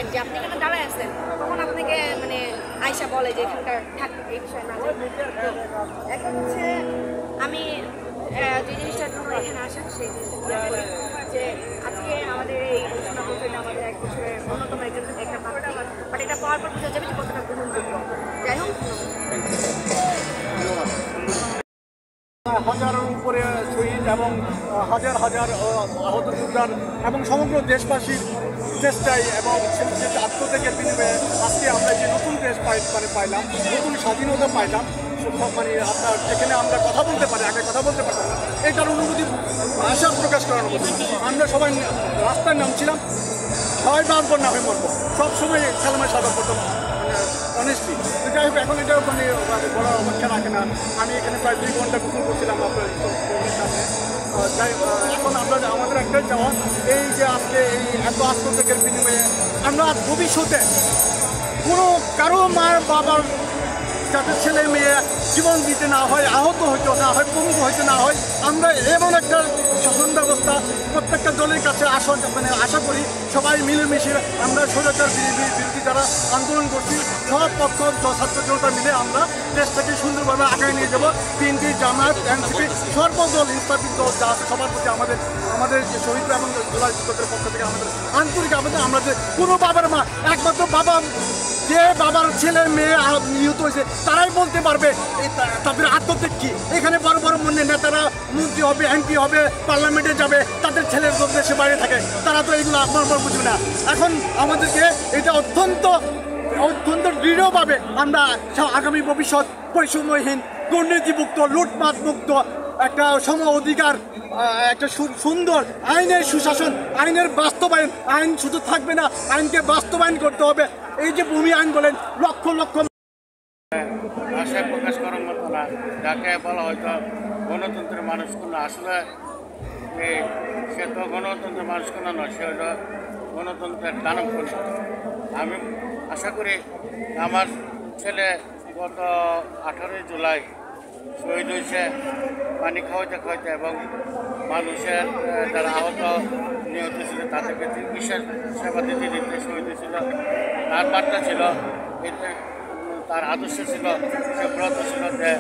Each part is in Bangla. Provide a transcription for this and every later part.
দেখেন যে আপনি এখানে দাঁড়ায় আছেন, তখন আপনাকে মানে আয়সা বলে যে এখানকার থাকতে এই বিষয়ে না। তো এখন হচ্ছে আমি যে জিনিসটার জন্য এখানে আসেন সেই জিনিসটা করি যে আজকে আমাদের এই ঘোষণা পত্রে আমাদের এক বছরের অন্যতম একটা প্রার্থী, বাট এটা পাওয়ার পর বোঝা যাবে যে কতটা গ্রহণযোগ্য। যাই হোক, হাজারের উপরে শহীদ এবং হাজার হাজার আহত যোদ্ধার এবং সমগ্র দেশবাসীর চেষ্টায় এবং আত্মত্যাগের বিনিময়ে আজকে আমরা যে নতুন দেশ পাইলাম, নতুন স্বাধীনতা পাইলাম, মানে আপনার যেখানে আমরা কথা বলতে পারি, আগে কথা বলতে পারতাম না, এটার অনুভূতি ভাষা প্রকাশ করার মতো। আমরা সবাই রাস্তায় নামছিলাম, হয় বারবার নামে মরবো, সবসময় সালামের সাদা করতাম অনেস্টলি। তো যাই হোক, এখন এটা মানে বড় অপেক্ষা রাখে না। আমি এখানে প্রায় 2 ঘন্টা গোসল করছিলাম আপনার সামনে। যাই এখন আমরা আমাদের একটাই চাওয়া, এই যে আজকে এই এত আত্মত্যাগের বিনিময়ে আমরা ভবিষ্যতে কোনো কারো মার বাবার যাতে ছেলে মেয়ে জীবন দিতে না হয়, আহত হইতে না হয়, পঙ্গু হইতে না হয়, আমরা এমন একটা শাসন ব্যবস্থা প্রত্যেকটা দলের কাছে আশা করি সবাই মিলেমিশে আমরা স্বৈরাচার বিরোধী যারা আন্দোলন করছি সব পক্ষ ছাত্র জনতা মিলে আমরা দেশটাকে সুন্দরভাবে আগায় নিয়ে যাবো। বিএনপি, জামায়াত, এনসিপি সর্বদল ইসলামিক দল যা আছে সবার প্রতি আমাদের যে শহীদ এবং জুলাই যুদ্ধের পক্ষ থেকে আমাদের আন্তরিক আবেদন, আমরা যে কোনো বাবার মা, একমাত্র বাবা যে বাবার ছেলে মেয়ে নিহত হয়েছে তারাই বলতে পারবে তাদের আত্মত্যাগ কি। এখানে বড় বড় নেতারা মন্ত্রী হবে, এমপি হবে, পার্লামেন্টে যাবে, তাদের ছেলের দেশে বাইরে থাকে, তারা তো এগুলো আপনার বুঝবে না। এখন আমাদেরকে এটা অত্যন্ত দৃঢ়ভাবে আমরা আগামী ভবিষ্যৎ বৈষম্যহীন, দুর্নীতিমুক্ত, লুটপাট মুক্ত একটা সম অধিকার, একটা সুন্দর আইনের সুশাসন, আইনের বাস্তবায়ন, আইন শুধু থাকবে না, আইনকে বাস্তবায়ন করতে হবে। এই যে ভূমি আইন বলেন, লক্ষ লক্ষ ভাষায় প্রকাশ করার মতো না, যাকে বলা হয়তো গণতন্ত্রের মানুষ কোনো, আসলে সে তো গণতন্ত্রের মানুষ কোনো নয়, সে হলো গণতন্ত্রের দানব কোনো। আমি আশা করি আমার ছেলে গত 18 জুলাই শহীদ হয়েছে পানি খাওয়াইতে খাওয়াইতে, এবং মানুষের যারা আহত নিহত ছিল তাদেরকে চিকিৎসা সেবা দিতে দিতে শহীদ হয়েছিল। তার বার্তা ছিল, তার আদর্শ ছিল, সে ব্রত ছিল যে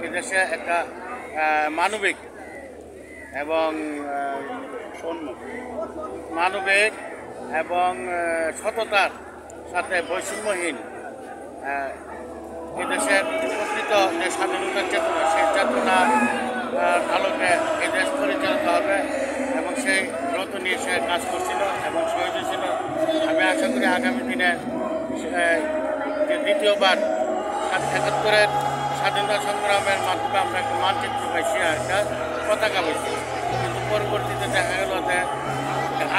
এদেশে একটা মানবিক এবং সততার সাথে বৈষম্যহীন এদেশের প্রকৃত যে স্বাধীনতার চেতনা, সেই চেতনার আলোকে এদেশ পরিচালিত হবে, এবং সেই ব্রত নিয়ে সে কাজ করছিল এবং শহীদ হয়েছিল। আমি আশা করি আগামী দিনে যে দ্বিতীয়বার ৭১-এর স্বাধীনতা সংগ্রামের মাধ্যমে আমরা একটা মানচিত্র পাইছি, একটা পতাকা পাইছি, কিন্তু পরবর্তীতে দেখা গেল যে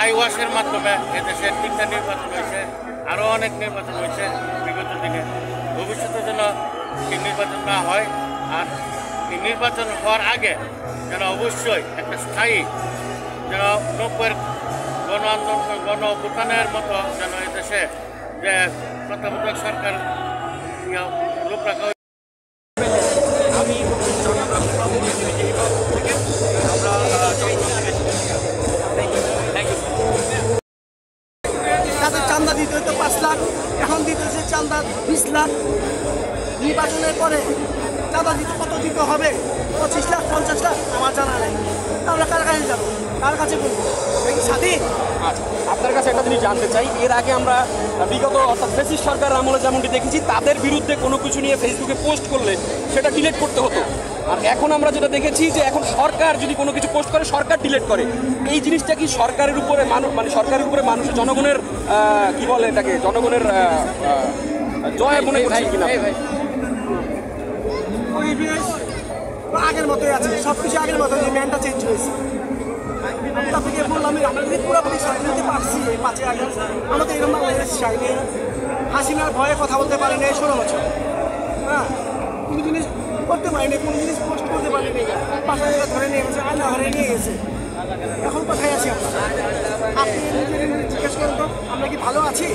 আইওয়াসের মাধ্যমে এদেশের 3টা নির্বাচন হয়েছে, আরও অনেক নির্বাচন হয়েছে বিগত দিনে। ভবিষ্যতে যেন এই নির্বাচন না হয়, আর এই নির্বাচন হওয়ার আগে যেন অবশ্যই একটা স্থায়ী, যেন 90-এর গণ আন্দোলন, গণ অভ্যুত্থানের মতো যেন এদেশে যে তত্ত্বাবধায়ক সরকার লোক রাখা। আমি তাদের চান্দা দিতে হতো 5 লাখ, এখন দিতে হচ্ছে চান্দা 20 লাখ। নির্বাচনের পরে চাঁদা দিতে কত দিতে হবে, 25 লাখ 50 লাখ, আমার জানা নেই। আমরা কার কাছে যাবো, কার কাছে বলবো, কি স্বাধীন? আচ্ছা, আপনার কাছে একটা জিনিস জানতে চাই, এর আগে আমরা বিগত অর্থাৎ ফ্যাসিস্ট সরকার আমলে যেমনটি দেখেছি, তাদের বিরুদ্ধে কোনো কিছু নিয়ে ফেসবুকে পোস্ট করলে সেটা ডিলিট করতে হতো, আর এখন আমরা যেটা দেখেছি যে এখন সরকার যদি কোনো কিছু পোস্ট করে সরকার ডিলিট করে। এই জিনিসটা কি সরকারের উপরে মানে সরকারের উপরে মানুষের জনগণের কি বলে এটাকে, জনগণের জয় মনে করছে কিনা? পরিবেশ আগের মতোই আছে, সব কিছু আগের মতো, ম্যানটা চেঞ্জ হয়েছে। আপনাকে বললাম আমরা যদি পুরোপুরি স্বাধীনতা পাচ্ছি 5 আগস্ট, আমরা তো এরকম বাংলাদেশ চাইনি। হাসিনার ভয়ে কথা বলতে পারিনি 16 বছর, হ্যাঁ, কোনো জিনিস করতে পারিনি, কোনো জিনিস পোস্ট করতে পারিনি, পাশে ধরে নিয়ে গেছে, আয়না ধরে নিয়ে গেছে। এখন কোথায় আছি আমরা? আপনি জিজ্ঞেস করেন তো, আমরা কি ভালো আছি?